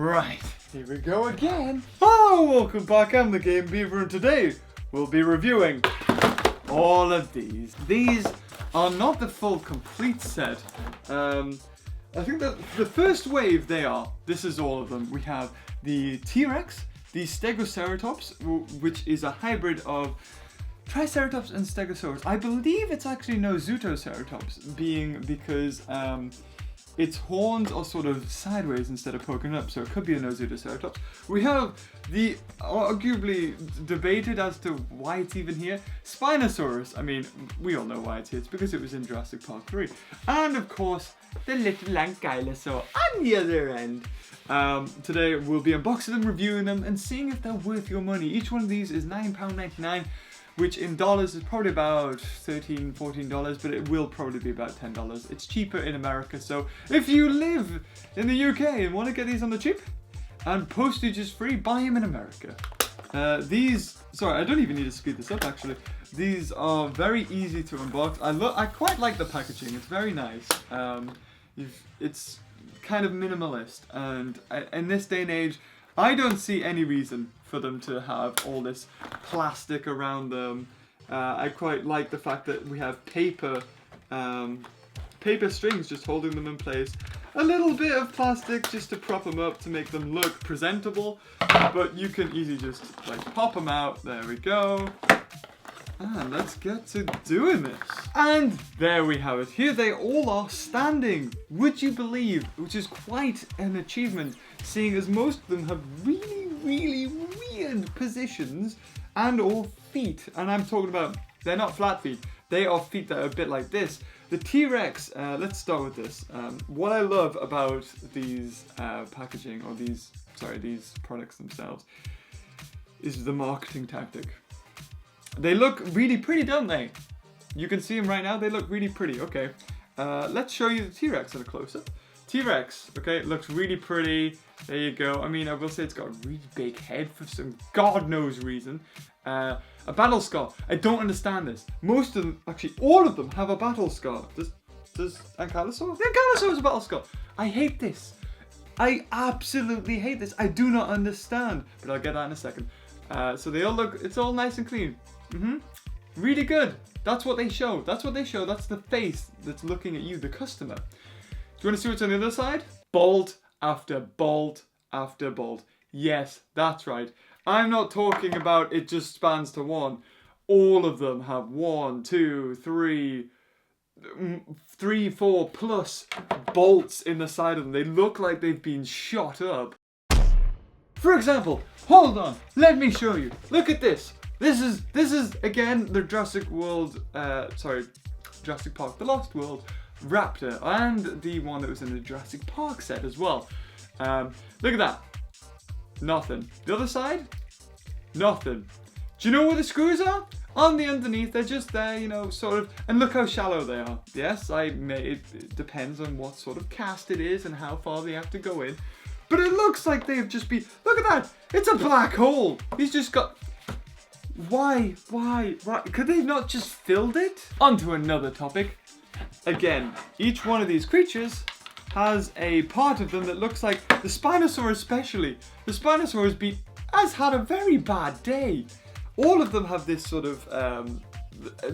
Right, here we go again. Oh, welcome back. I'm TheGamingBeaver, and today we'll be reviewing all of these. These are not the full complete set. I think that the first wave this is all of them. We have the T-Rex, the Stegoceratops, which is a hybrid of Triceratops and Stegosaurus. I believe it's actually no Zootoceratops, being because its horns are sort of sideways instead of poking up, so it could be a Nozotoceratops. We have the arguably debated as to why it's even here, Spinosaurus. I mean, we all know why it's here. It's because it was in Jurassic Park 3. And of course, the little ankylosaur on the other end. Today we'll be unboxing them, reviewing them, and seeing if they're worth your money. Each one of these is £9.99. which in dollars is probably about $13, $14, but it will probably be about $10. It's cheaper in America, so if you live in the UK and want to get these on the cheap, and postage is free, buy them in America. Sorry, I don't even need to speed this up actually. These are very easy to unbox. I quite like the packaging, it's very nice. It's kind of minimalist, and in this day and age, I don't see any reason for them to have all this plastic around them. I quite like the fact that we have paper strings just holding them in place. A little bit of plastic just to prop them up to make them look presentable, but you can easily just like pop them out. There we go. And let's get to doing this. And there we have it. Here they all are standing. Would you believe? Which is quite an achievement, seeing as most of them have really, really weird positions and or feet. And I'm talking about, they're not flat feet. They are feet that are a bit like this. The T-Rex, let's start with this. What I love about these packaging, or these products themselves, is the marketing tactic. They look really pretty, don't they? You can see them right now, they look really pretty. Okay, let's show you the T-Rex at a close-up. T-Rex, okay, it looks really pretty. There you go. I mean, I will say it's got a really big head for some God knows reason. A battle scar. I don't understand this. Most of them, actually all of them, have a battle scar. Does Ankylosaur? The Ankylosaur has a battle scar. I hate this. I absolutely hate this. I do not understand. But I'll get that in a second. So they all look, it's all nice and clean. Really good. That's what they show. That's what they show. That's the face that's looking at you, the customer. Do you want to see what's on the other side? Bolt after bolt after bolt. Yes, that's right. I'm not talking about it just spans to one. All of them have 1, 2, 3, 4 plus bolts in the side of them. They look like they've been shot up. For example, hold on, let me show you. Look at this. This is again the Jurassic Park, The Lost World Raptor, and the one that was in the Jurassic Park set as well. Look at that. Nothing. The other side? Nothing. Do you know where the screws are? On the underneath, they're just there, you know, sort of, and look how shallow they are. Yes, it depends on what sort of cast it is and how far they have to go in. But it looks like they've just been, look at that, it's a black hole. He's just got, why, could they not just filled it? On to another topic. Again, each one of these creatures has a part of them that looks like, the Spinosaurus especially. The Spinosaurus has had a very bad day. All of them have this sort of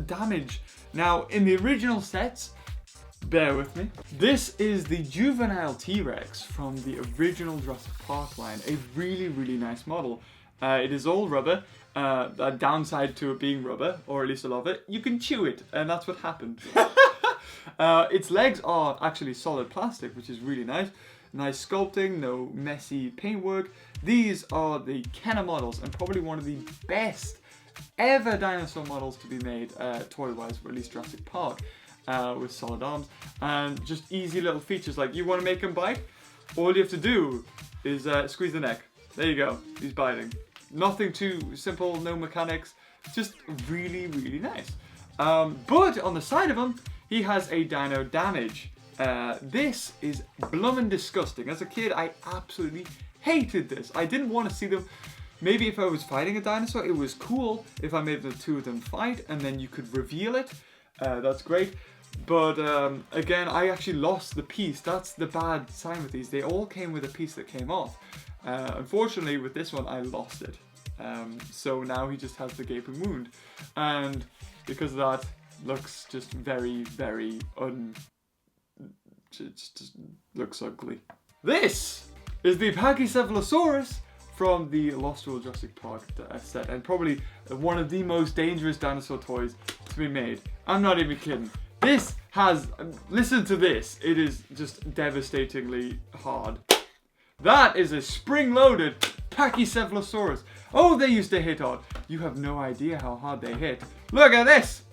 damage. Now, in the original sets, bear with me, this is the Juvenile T-Rex from the original Jurassic Park line. A really, really nice model. It is all rubber. A downside to it being rubber, or at least a lot of it, you can chew it, and that's what happened. Its legs are actually solid plastic, which is really nice. Nice sculpting, no messy paintwork. These are the Canon Models, and probably one of the best ever dinosaur models to be made, toy-wise, for at least Jurassic Park, with solid arms, and just easy little features, like you want to make him bite, all you have to do is squeeze the neck. There you go, he's biting. Nothing too simple, no mechanics, just really, really nice. But on the side of him, he has a Dino Damage. This is bloomin' disgusting. As a kid, I absolutely hated this. I didn't want to see them. Maybe if I was fighting a dinosaur, it was cool if I made the two of them fight and then you could reveal it. That's great. But again, I actually lost the piece. That's the bad sign with these. They all came with a piece that came off. Unfortunately, with this one, I lost it. So now he just has the gaping wound. And because of that, looks just very, very just looks ugly. This is the Pachycephalosaurus from the Lost World Jurassic Park set, and probably one of the most dangerous dinosaur toys to be made. I'm not even kidding. This has, listen to this, it is just devastatingly hard. That is a spring-loaded Pachycephalosaurus. Oh, they used to hit hard. You have no idea how hard they hit. Look at this!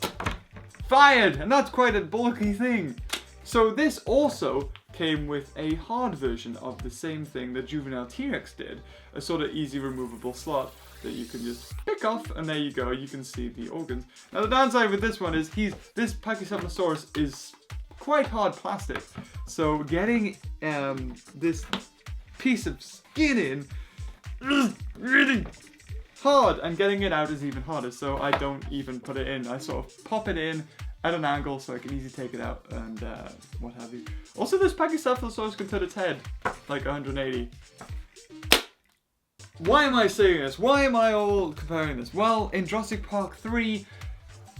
Fired! And that's quite a bulky thing. So this also came with a hard version of the same thing that Juvenile T-Rex did. A sort of easy removable slot that you can just pick off, and there you go, you can see the organs. Now the downside with this one is this Pachycephalosaurus is quite hard plastic. So getting this piece of skin in is really hard, and getting it out is even harder, so I don't even put it in. I sort of pop it in at an angle so I can easily take it out and what have you. Also, this Pachycephalosaurus can turn its head like 180. Why am I saying this? Why am I all comparing this? Well, in Jurassic Park 3,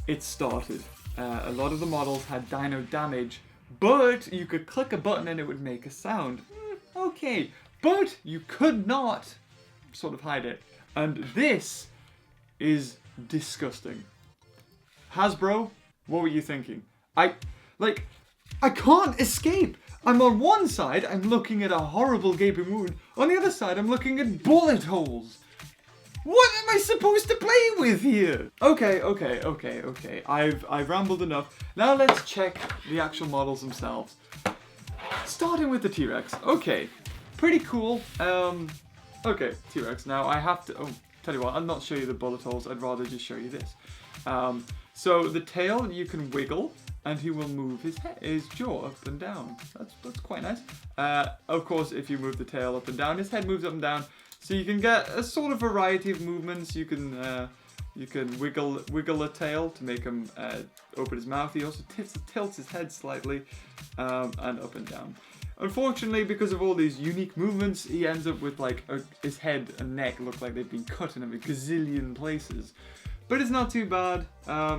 it started. A lot of the models had Dino Damage, but you could click a button and it would make a sound. Okay, but you could not sort of hide it. And this is disgusting. Hasbro, what were you thinking? I can't escape. I'm on one side, I'm looking at a horrible gaping wound. On the other side, I'm looking at bullet holes. What am I supposed to play with here? Okay. I've rambled enough. Now let's check the actual models themselves. Starting with the T-Rex. Okay, pretty cool. Okay, T-Rex. Now I have to, tell you what, I'll not show you the bullet holes. I'd rather just show you this. So the tail you can wiggle, and he will move his jaw up and down. That's quite nice. Of course, if you move the tail up and down, his head moves up and down. So you can get a sort of variety of movements. You can wiggle a tail to make him open his mouth. He also tilts his head slightly and up and down. Unfortunately, because of all these unique movements, he ends up with like his head and neck look like they've been cut in a gazillion places. But it's not too bad.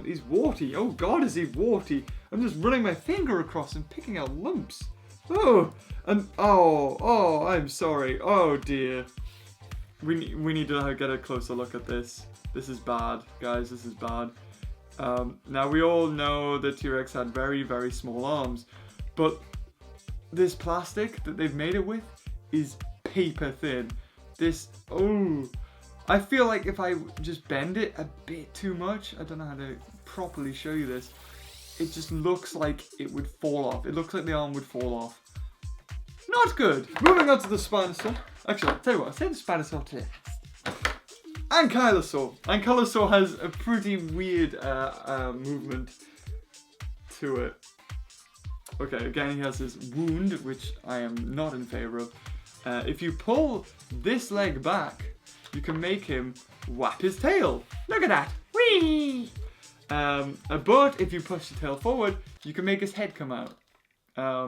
He's warty. Oh God, is he warty? I'm just running my finger across and picking out lumps. Oh, and oh, I'm sorry. Oh dear. We need to get a closer look at this. This is bad, guys. This is bad. Now we all know that T-Rex had very, very small arms, but this plastic that they've made it with is paper thin. I feel like if I just bend it a bit too much, I don't know how to properly show you this, it just looks like it would fall off. It looks like the arm would fall off. Not good. Moving on to the Spinosaurus. Actually, I'll tell you what, I'll say the Spinosaurus to Ankylosaur. Ankylosaur has a pretty weird movement to it. Okay, again, he has this wound, which I am not in favor of. If you pull this leg back, you can make him whap his tail. Look at that. Whee! But if you push the tail forward, you can make his head come out. I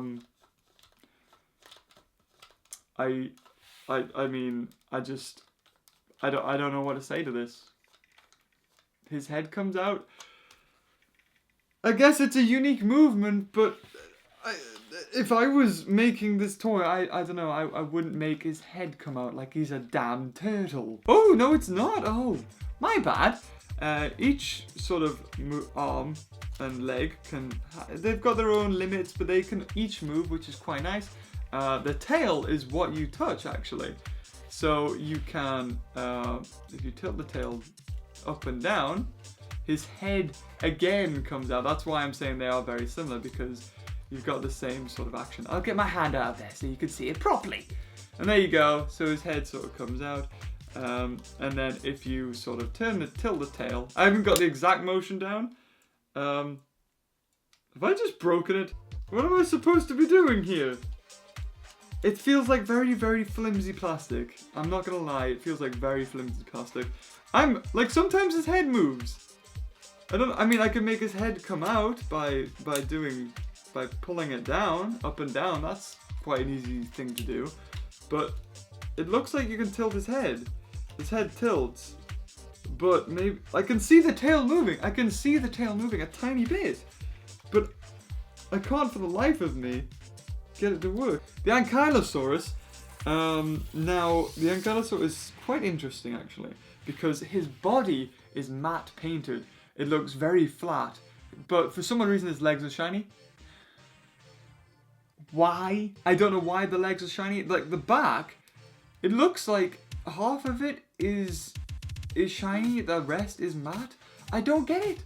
mean, I don't know what to say to this. His head comes out. I guess it's a unique movement, but if I was making this toy, I don't know, I wouldn't make his head come out like he's a damn turtle. Oh, no, it's not. Oh, my bad. Each sort of arm and leg they've got their own limits, but they can each move, which is quite nice. The tail is what you touch, actually. So you can, if you tilt the tail up and down, his head again comes out. That's why I'm saying they are very similar, because you've got the same sort of action. I'll get my hand out there so you can see it properly. And there you go. So his head sort of comes out. And then if you sort of tilt the tail, I haven't got the exact motion down. Have I just broken it? What am I supposed to be doing here? It feels like very, very flimsy plastic. I'm not gonna lie, it feels like very flimsy plastic. Sometimes his head moves. I mean, I can make his head come out by pulling it down, up and down. That's quite an easy thing to do. But it looks like you can tilt his head. His head tilts. But maybe I can see the tail moving. I can see the tail moving a tiny bit. But I can't for the life of me get it to work. The Ankylosaurus. Now the Ankylosaurus is quite interesting actually, because his body is matte painted. It looks very flat, but for some reason his legs are shiny. Why? I don't know why the legs are shiny. Like the back, it looks like half of it is shiny, the rest is matte. I don't get it.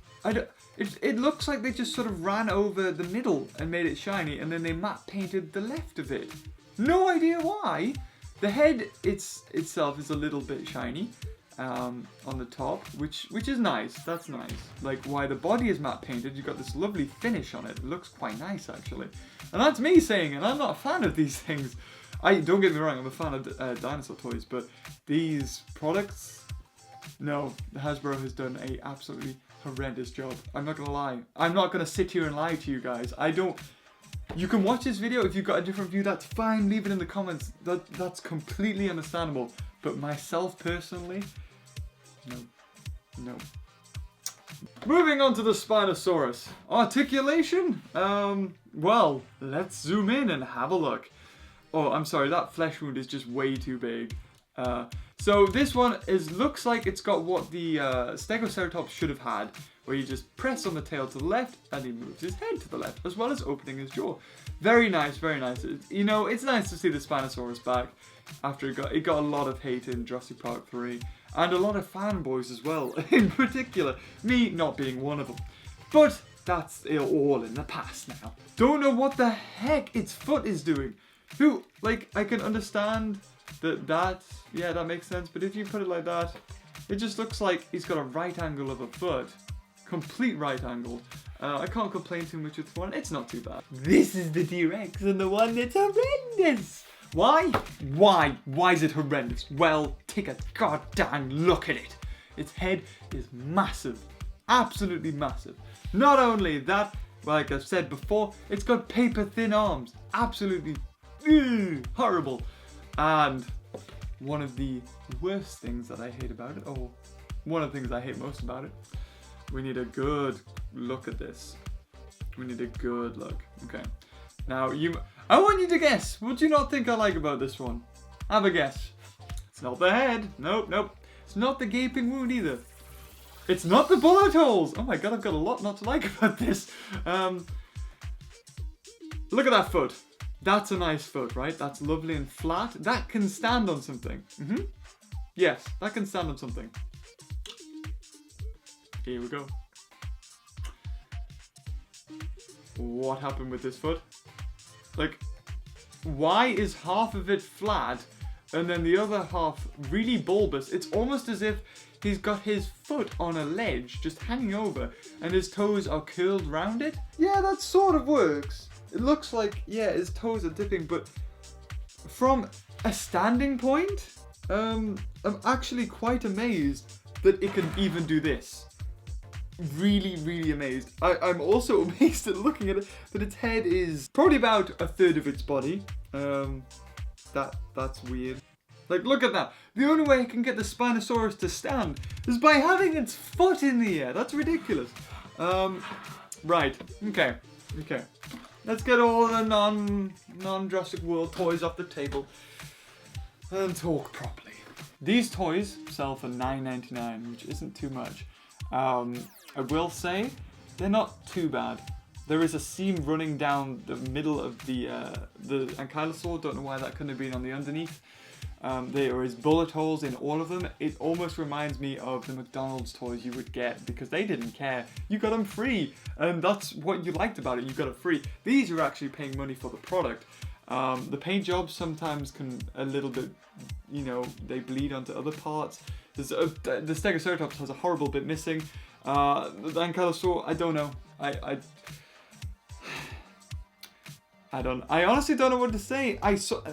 It looks like they just sort of ran over the middle and made it shiny, and then they matte painted the left of it. No idea why. The head itself is a little bit shiny on the top, which is nice. That's nice. Like why the body is matte painted, you've got this lovely finish on it. It looks quite nice actually. And that's me saying, and I'm not a fan of these things. Don't get me wrong, I'm a fan of dinosaur toys, but these products, no, Hasbro has done a absolutely horrendous job. I'm not gonna lie. I'm not gonna sit here and lie to you guys. You can watch this video. If you've got a different view, that's fine. Leave it in the comments. That's completely understandable. But myself personally, no. Moving on to the Spinosaurus Articulation. Well, let's zoom in and have a look. Oh, I'm sorry. That flesh wound is just way too big. So this one looks like it's got what the Stegoceratops should have had, where you just press on the tail to the left and he moves his head to the left, as well as opening his jaw. Very nice, very nice. You know, it's nice to see the Spinosaurus back after it got a lot of hate in Jurassic Park 3, and a lot of fanboys as well, in particular, me not being one of them. But that's all in the past now. Don't know what the heck its foot is doing. I can understand yeah, that makes sense, but if you put it like that, it just looks like he's got a right angle of a foot. Complete right angle. I can't complain too much with one. It's not too bad. This is the T-Rex and the one that's horrendous. Why? Why is it horrendous? Well, take a goddamn look at it. Its head is massive. Absolutely massive. Not only that, like I've said before, it's got paper thin arms. Absolutely horrible. And one of the worst things that I hate about it, or one of the things I hate most about it, we need a good look at this. We need a good look. Okay. Now, I want you to guess. What do you not think I like about this one? Have a guess. It's not the head. Nope. It's not the gaping wound either. It's not the bullet holes. Oh my god, I've got a lot not to like about this. Look at that foot. That's a nice foot, right? That's lovely and flat. That can stand on something. Yes, that can stand on something. Here we go. What happened with this foot? Like, why is half of it flat and then the other half really bulbous? It's almost as if he's got his foot on a ledge just hanging over and his toes are curled round it. Yeah, that sort of works. It looks like, yeah, his toes are dipping, but from a standing point, I'm actually quite amazed that it can even do this. Really amazed. I'm also amazed at looking at it, that its head is probably about a third of its body. That's weird. Like, look at that. The only way I can get the Spinosaurus to stand is by having its foot in the air. That's ridiculous. Right. Okay. Let's get all the non-Jurassic World toys off the table and talk properly. These toys sell for $9.99, which isn't too much. I will say they're not too bad. There is a seam running down the middle of the Ankylosaur. Don't know why that couldn't have been on the underneath. There is bullet holes in all of them. It almost reminds me of the McDonald's toys you would get because they didn't care. You got them free, and that's what you liked about it. You got it free. These you're actually paying money for the product. The paint jobs sometimes can a little bit, they bleed onto other parts. The Stegoceratops has a horrible bit missing. The Ankylosaur, I don't know. I honestly don't know what to say.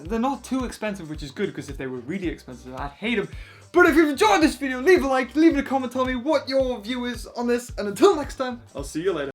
They're not too expensive, which is good, because if they were really expensive, I'd hate them. But if you've enjoyed this video, leave a like, leave a comment, tell me what your view is on this, and until next time, I'll see you later.